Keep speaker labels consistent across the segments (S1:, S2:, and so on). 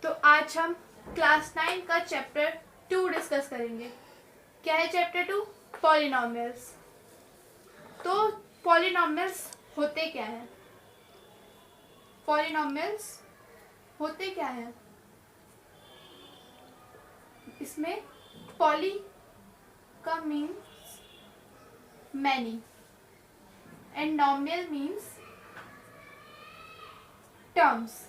S1: तो आज हम क्लास 9 का चैप्टर 2 डिस्कस करेंगे। क्या है चैप्टर 2? पॉलिनॉमियल्स। तो पॉलिनॉमियल्स होते क्या हैं? पॉलिनॉमियल्स होते क्या हैं? इसमें पॉली का means many and nomial means terms.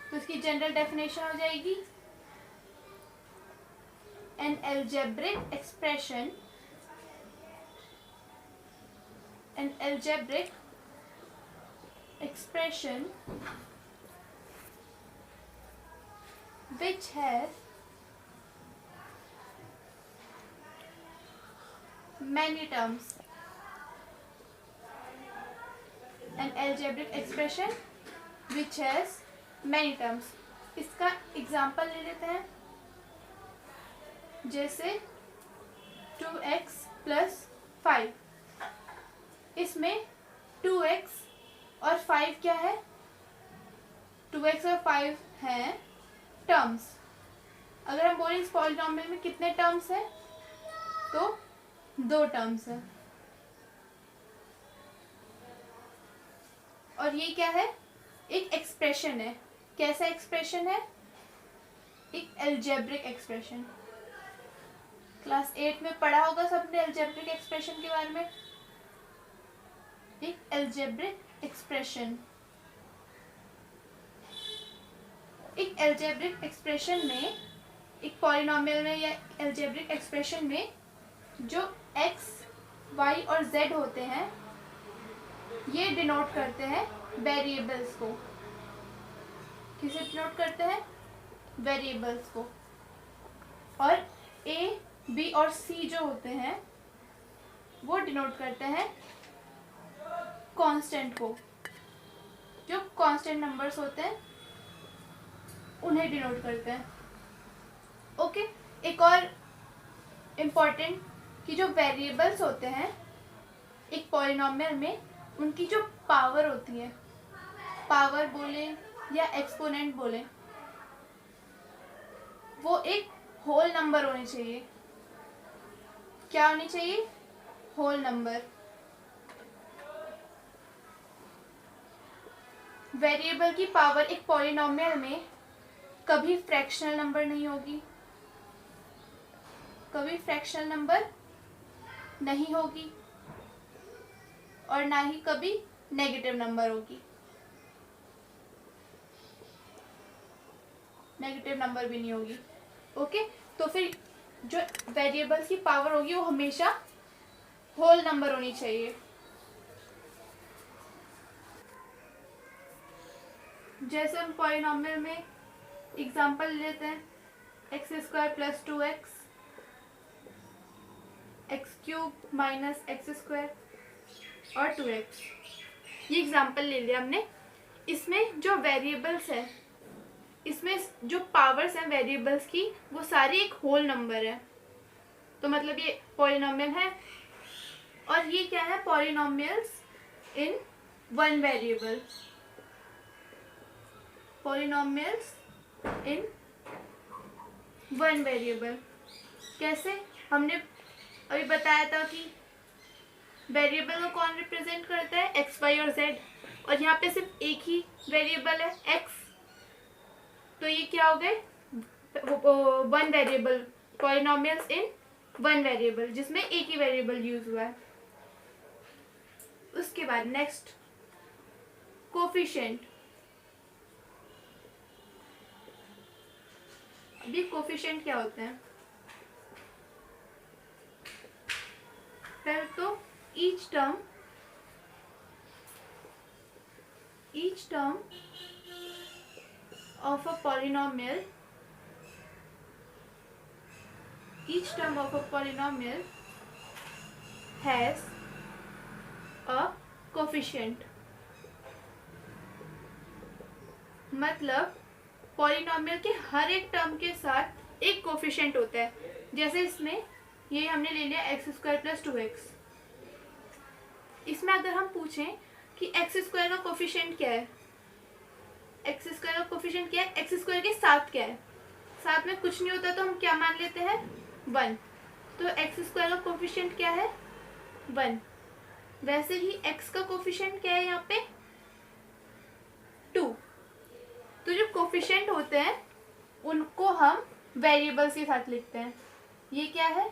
S1: तो इसकी जनरल डेफिनेशन हो जाएगी an algebraic expression which has many terms. An algebraic expression which has many terms. इसका एग्जाम्पल ले लेते हैं, जैसे 2x + 5। इसमें 2x और 5 क्या है? 2x और 5 हैं टर्म्स। अगर हम बोलें इस पॉलिनॉमियल में कितने टर्म्स हैं, तो 2 टर्म्स हैं। और ये क्या है? एक एक्सप्रेशन है। कैसा एक्सप्रेशन है? एक अलजेब्रिक एक्सप्रेशन। क्लास 8 में पढ़ा होगा सबने अलजेब्रिक एक्सप्रेशन के बारे में। एक अलजेब्रिक एक्सप्रेशन, एक अलजेब्रिक एक्सप्रेशन में, एक पॉलिनॉमियल में या अलजेब्रिक एक्सप्रेशन में जो x, y और z होते हैं, ये डिनोट करते हैं वेरिएबल्स को। किसे डिनोट करते हैं? वेरिएबल्स को। और a, b और c जो होते हैं वो डिनोट करते हैं कांस्टेंट को। जो कांस्टेंट नंबर्स होते हैं उन्हें डिनोट करते हैं। ओके, एक और इम्पॉर्टेंट कि जो वेरिएबल्स होते हैं एक पॉलिनॉमियल में, उनकी जो पावर होती है, पावर बोले या एक्सपोनेंट बोले, वो एक होल नंबर होनी चाहिए। क्या होनी चाहिए? Whole number. वेरिएबल की पावर एक पॉलिनॉमियल में कभी फ्रैक्शनल नंबर नहीं होगी, कभी फ्रैक्शनल नंबर नहीं होगी, और ना ही कभी नेगेटिव नंबर होगी। नेगेटिव नंबर भी नहीं होगी। ओके, तो फिर जो वेरिएबल्स की पावर होगी वो हमेशा होल नंबर होनी चाहिए। जैसे हम पॉलिनॉमियल में एग्जांपल लेते हैं, x² + 2x, x³ - x² और 2x। ये एग्जांपल ले लिया हमने। इसमें जो वेरिएबल्स है, इसमें जो पावर्स हैं वेरिएबल्स की, वो सारी एक होल नंबर है। तो मतलब ये पॉलिनॉमियल है। और ये क्या है? Polynomials in one variable. Polynomials in one variable. कैसे? हमने अभी बताया था कि वेरिएबल को कौन रिप्रेजेंट करता है? x, y और z। और यहाँ पे सिर्फ एक ही वेरिएबल है, x। तो ये क्या हो गए? One variable, polynomials in one variable, जिसमें एक ही वेरिएबल यूज हुआ है। उसके बाद नेक्स्ट, कोफिशिएंट। अभी कोफिशिएंट क्या होते हैं? पहले तो each term of a polynomial has a coefficient। मतलब पॉलिनॉमियल के हर एक टर्म के साथ एक कोफिशिएंट होता है। जैसे इसमें ये हमने ले लिया x² + 2x। इसमें अगर हम पूछें कि x² का कोफिशिएंट क्या है, एक्स स्क्वायर का कोफिशिएंट क्या है, एक्स स्क्वायर के साथ क्या है, साथ में कुछ नहीं होता तो हम क्या मान लेते हैं 1, तो एक्स स्क्वायर का कोफिशिएंट क्या है 1। वैसे ही एक्स का कोफिशिएंट क्या है यहाँ पे 2। तो जो कोफिशिएंट होते हैं उनको हम वेरिएबल्स के साथ लिखते हैं। ये क्या है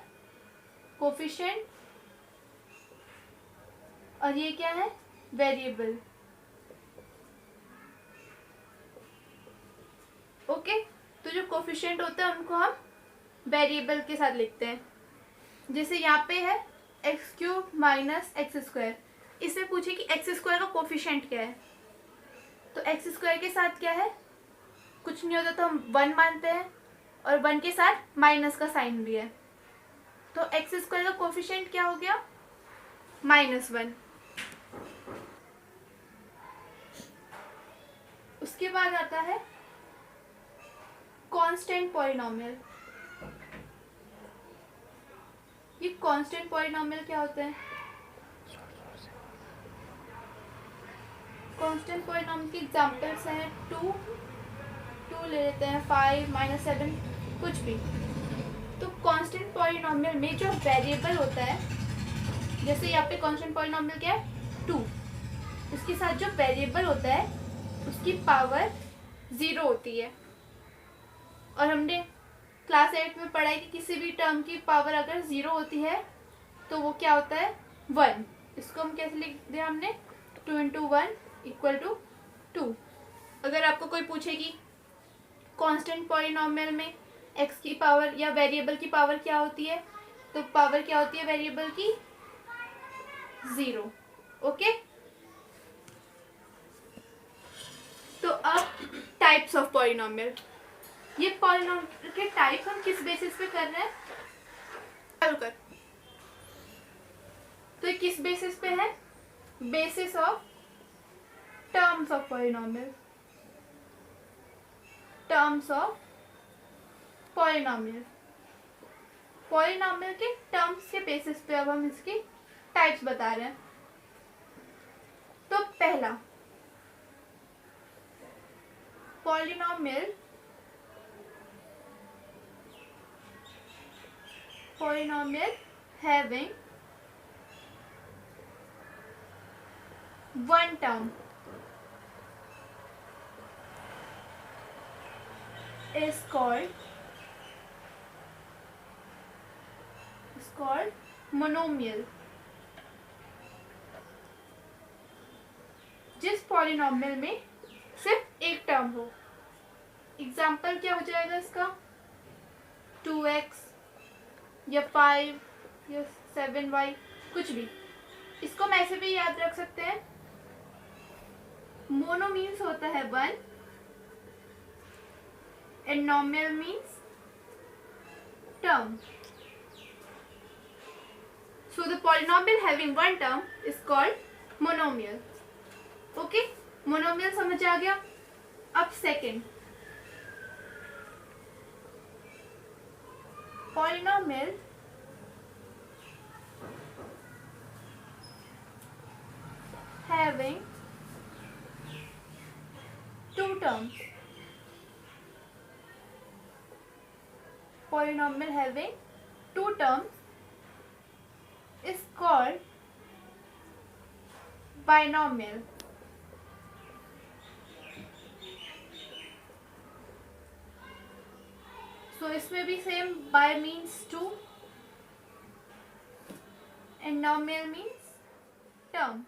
S1: कोफिशिएंट और ये क्या है वेरिएबल। ओके, तो जो कोफिशिएंट होता है उनको हम वेरिएबल के साथ लिखते हैं। जैसे यहाँ पे है x cube minus x square, इसमें पूछे कि एक्स स्क्वायर का कोफिशिएंट क्या है, तो एक्स स्क्वायर के साथ क्या है कुछ नहीं होता तो हम 1 मानते हैं और 1 के साथ माइनस का साइन भी है, तो एक्स स्क्वायर का कोफिशिएंट क्या हो गया -1। उसके बाद आता है कांस्टेंट पॉलिनोमियल। ये कांस्टेंट पॉलिनोमियल क्या होता है, कांस्टेंट पॉलिनोमियल के एग्जांपल्स हैं 2 ले लेते हैं, 5 -7 कुछ भी। तो कांस्टेंट पॉलिनोमियल में जो वेरिएबल होता है, जैसे यहाँ पे कांस्टेंट पॉलिनोमियल क्या है 2, उसके साथ जो वेरिएबल होता है उसकी पावर 0 होती है। और हमने क्लास 8 में पढ़ा है कि किसी भी टर्म की पावर अगर 0 होती है तो वो क्या होता है 1। इसको हम कैसे लिख दिया हमने 2 × 1 = 2। अगर आपको कोई पूछे कि कांस्टेंट पॉलिनोमियल में एक्स की पावर या वेरिएबल की पावर क्या होती है, तो पावर क्या होती है वेरिएबल की 0। ओके, तो अब टाइप्स ऑफ पॉलिनोमियल। ये पॉलिनोमियल के टाइप हम किस बेसिस पे कर रहे हैं, चालू कर। तो ये किस बेसिस पे है, basis of terms of polynomial, terms of polynomial. Polynomial के टर्म्स के बेसिस पे अब हम इसकी टाइप्स बता रहे हैं। तो पहला polynomial having one term is called monomial। जिस पॉलिनोमियल में सिर्फ एक टर्म हो, एग्जाम्पल क्या हो जाएगा इसका 2x या 5 या 7y कुछ भी। इसको हम ऐसे भी याद रख सकते हैं, मोनो मीन्स होता है 1 and nominal means term. So the polynomial having one term is called monomial। Okay, monomial समझ आ गया। अब second polynomial having two terms, polynomial having two terms is called binomial। So इसमें भी same by means two and nomial means term।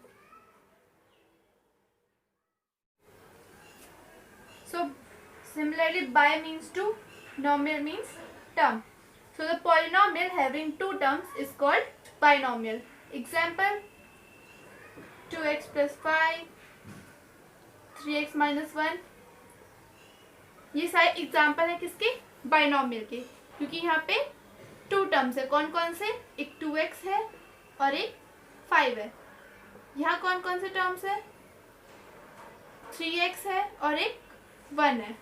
S1: So similarly by means two, nomial means term। So the polynomial having two terms is called binomial। Example 2x plus 5, 3x minus 1। ये सारे example है किसके binomial के, क्योंकि यहाँ पे to terms है। कौन कौन से, एक 2x है और एक 5 है। यहाँ कौन कौन से टर्म्स है, 3x है और एक 1 है।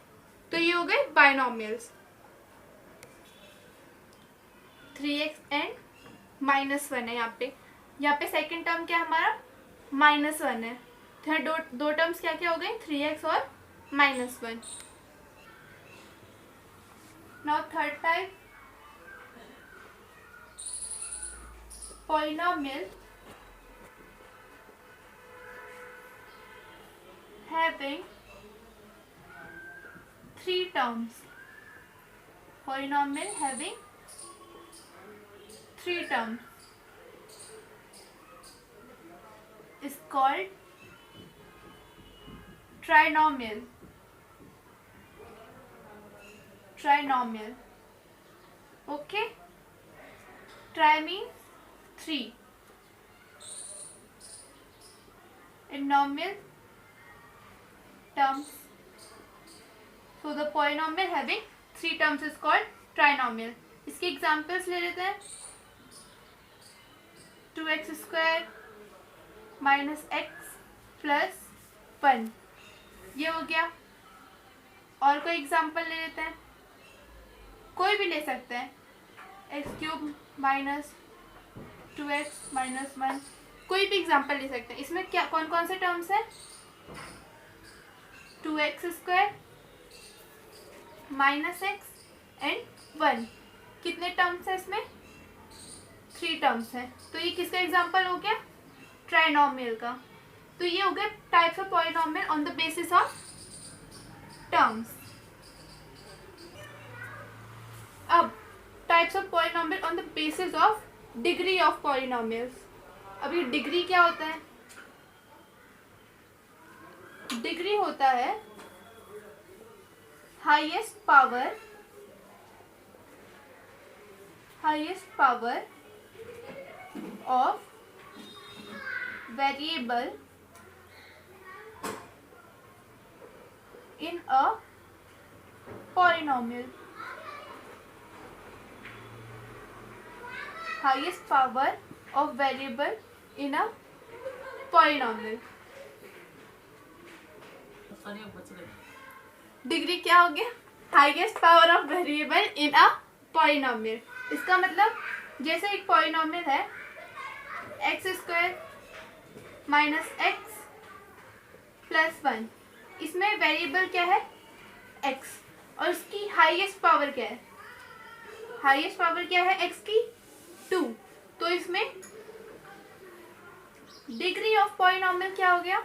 S1: तो ये हो गए बाइनोमियल्स, 3x एंड -1 है। यहाँ पे सेकेंड टर्म क्या हमारा -1 है। तो यहाँ दो टर्म्स क्या क्या हो गए, 3x और -1. Now third type, polynomial having 3 terms. Polynomial having 3 terms is called trinomial. Trinomial. Okay? Tri means 3. In nomial terms. So the polynomial having 3 terms is called trinomial. इसके एग्जाम्पल्स ले लेते हैं. 2x² -x + 1, ये हो गया. और कोई एग्जाम्पल ले लेते हैं, कोई भी ले सकते हैं. x³ - 2x - 1, कोई भी एग्जाम्पल ले सकते हैं. इसमें क्या कौन कौन से टर्म्स हैं? 2x² -x and 1. कितने टर्म्स हैं इसमें? 3 टर्म्स हैं. तो ये किसका एग्जाम्पल हो गया? ट्राइनोमियल का. तो ये हो गया types of polynomial on the basis of terms. अब types of polynomial on the basis of degree of polynomials. अब ये डिग्री क्या होता है? डिग्री होता है highest power of variable in a polynomial. Highest power of variable in a polynomial. Degree क्या हो गया? Highest power of variable in a polynomial. इसका मतलब जैसे एक पॉलिनोमियल है x² - x + 1, इसमें वेरिएबल क्या है? x. और इसकी हाईएस्ट पावर क्या है? हाईएस्ट पावर क्या है x की? 2. तो इसमें डिग्री ऑफ पॉलिनोमियल क्या हो गया?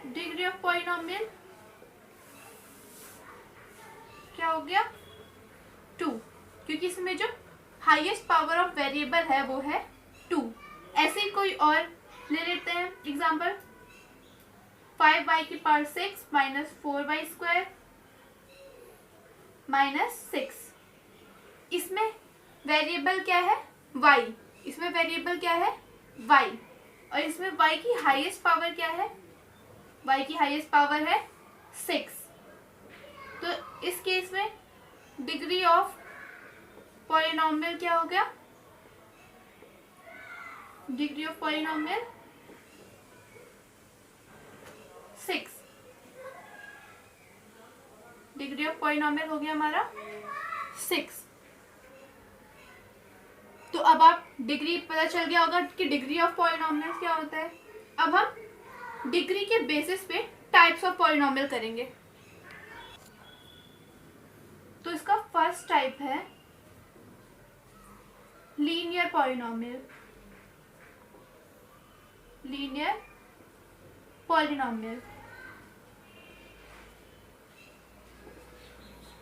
S1: डिग्री ऑफ पॉलिनोमियल क्या हो गया? 2. क्योंकि इसमें जो हाईएस्ट पावर ऑफ वेरिएबल है वो है 2. ऐसे ही कोई और ले लेते हैं एग्जांपल. 5y⁶ - 4y² - 6. इसमें वेरिएबल क्या है? y. इसमें वेरिएबल क्या है? y. और इसमें y की हाईएस्ट पावर क्या है? y की हाईएस्ट पावर है 6. तो इस केस में डिग्री ऑफ पॉलिनोमियल क्या हो गया? Degree of polynomial 6. Degree of polynomial हो गया हमारा 6. तो अब आप डिग्री पता चल गया होगा कि डिग्री ऑफ पॉलिनोमियल क्या होता है. अब हम डिग्री के बेसिस पे टाइप्स ऑफ पॉलिनोमियल करेंगे. तो इसका फर्स्ट टाइप है लीनियर पॉलिनोमियल. Linear polynomial.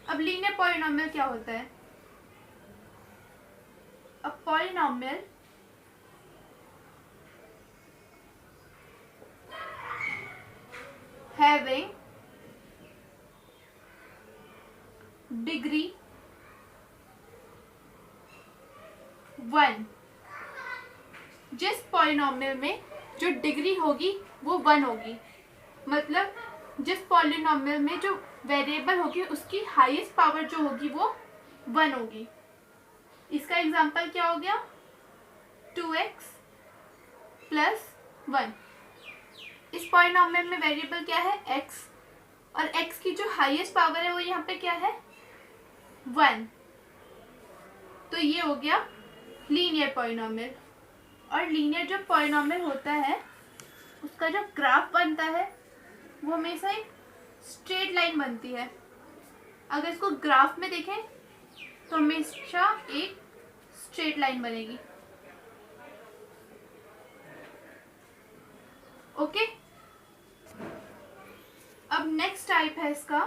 S1: अब लीनियर पॉलिनोमियल क्या होता है? A polynomial having degree 1. जिस पॉलिनोमियल में जो डिग्री होगी वो 1 होगी. मतलब जिस पॉलिनोमियल में जो वेरिएबल होगी उसकी हाईएस्ट पावर जो होगी वो 1 होगी. इसका एग्जांपल क्या हो गया? 2x + 1. इस पॉलिनोमियल में वेरिएबल क्या है? x. और x की जो हाईएस्ट पावर है वो यहाँ पे क्या है? 1. तो ये हो गया लीनियर पॉलिनोमियल. और लीनियर जो पॉलिनोमियल होता है उसका जो ग्राफ बनता है वो हमेशा एक स्ट्रेट लाइन बनती है। अगर इसको ग्राफ में देखें तो हमेशा एक स्ट्रेट लाइन बनेगी। ओके, अब नेक्स्ट टाइप है इसका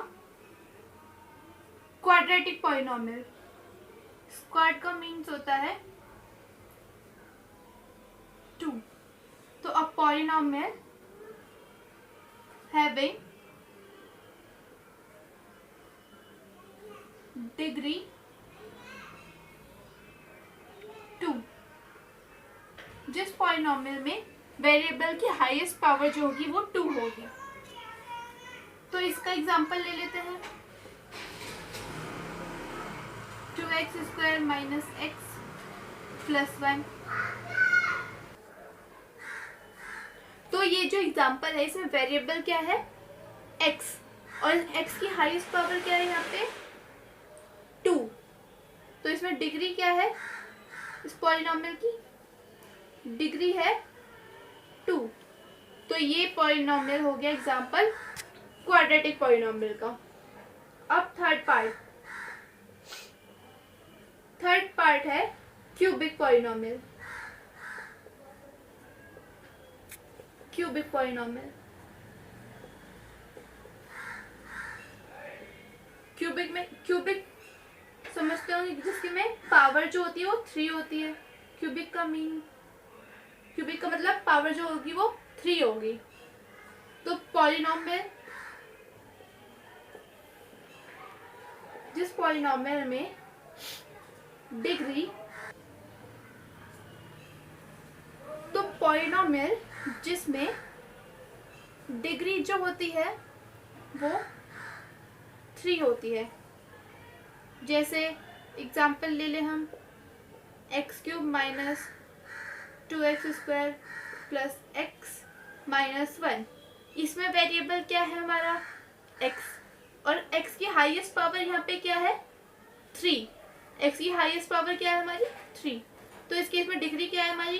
S1: क्वाड्रेटिक पॉलिनोमियल। क्वाड का मीन्स होता है 2। तो अ पॉलिनोमियल हैविंग डिग्री 2, जिस पॉलिनोमियल में वेरिएबल की हाईएस्ट पावर जो होगी वो 2 होगी। तो इसका एग्जांपल ले लेते हैं। 2x² minus x plus 1। तो ये जो एग्जांपल है इसमें वेरिएबल क्या है? x, और x की हाईएस्ट पावर क्या है यहाँ पे? 2। तो इसमें डिग्री क्या है? इस पॉलिनोमियल की डिग्री है 2। तो ये पॉलिनोमियल हो गया एग्जांपल क्वाड्रेटिक पॉलिनोमियल का। अब थर्ड पार्ट है क्यूबिक पॉलिनोमियल। क्यूबिक समझते होंगे, जिसके में पावर जो होती है वो 3 होती है। क्यूबिक का मतलब पावर जो होगी वो 3 होगी। तो पॉलिनोमियल, जिस पॉलिनोमियल में डिग्री, तो पॉलिनोमियल जिसमें डिग्री जो होती है वो 3 होती है। जैसे एग्जाम्पल ले लें हम, x³ minus 2x² plus x minus 1। इसमें वेरिएबल क्या है हमारा? x, और x की हाईएस्ट पावर यहाँ पे क्या है? 3। x की हाईएस्ट पावर क्या है हमारी? 3। तो इस केस में डिग्री क्या है हमारी?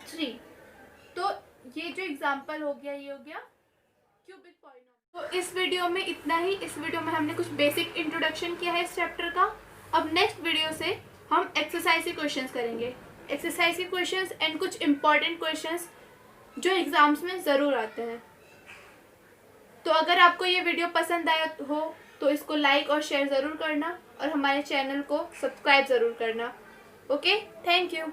S1: 3। तो ये जो एग्जाम्पल हो गया, ये हो गया क्यूबिक पॉलिनोमियल। तो इस वीडियो में इतना ही। इस वीडियो में हमने कुछ बेसिक इंट्रोडक्शन किया है इस चैप्टर का। अब नेक्स्ट वीडियो से हम एक्सरसाइज के क्वेश्चंस करेंगे। एक्सरसाइज के क्वेश्चंस एंड कुछ इम्पॉर्टेंट क्वेश्चंस जो एग्जाम्स में ज़रूर आते हैं। तो अगर आपको ये वीडियो पसंद आया हो तो इसको लाइक और शेयर ज़रूर करना, और हमारे चैनल को सब्सक्राइब ज़रूर करना। Okay, thank you.